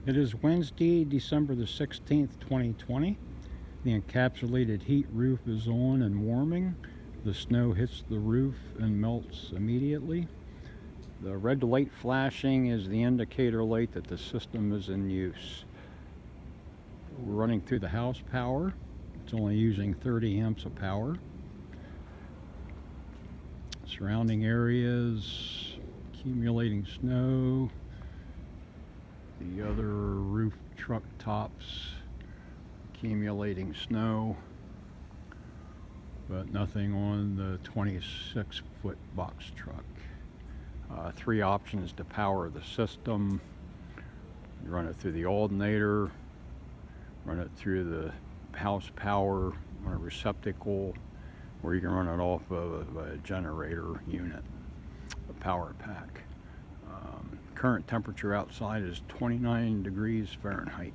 It is Wednesday, December the 16th, 2020. The encapsulated heat roof is on and warming. The snow hits the roof and melts immediately. The red light flashing is the indicator light that the system is in use. We're running through the house power. It's only using 30 amps of power. Surrounding areas, accumulating snow. The other roof truck tops, accumulating snow, but nothing on the 26-foot box truck. 3 options to power the system. You run it through the alternator, run it through the house power on a receptacle, or you can run it off of a generator unit, a power pack. Current temperature outside is 29 degrees Fahrenheit.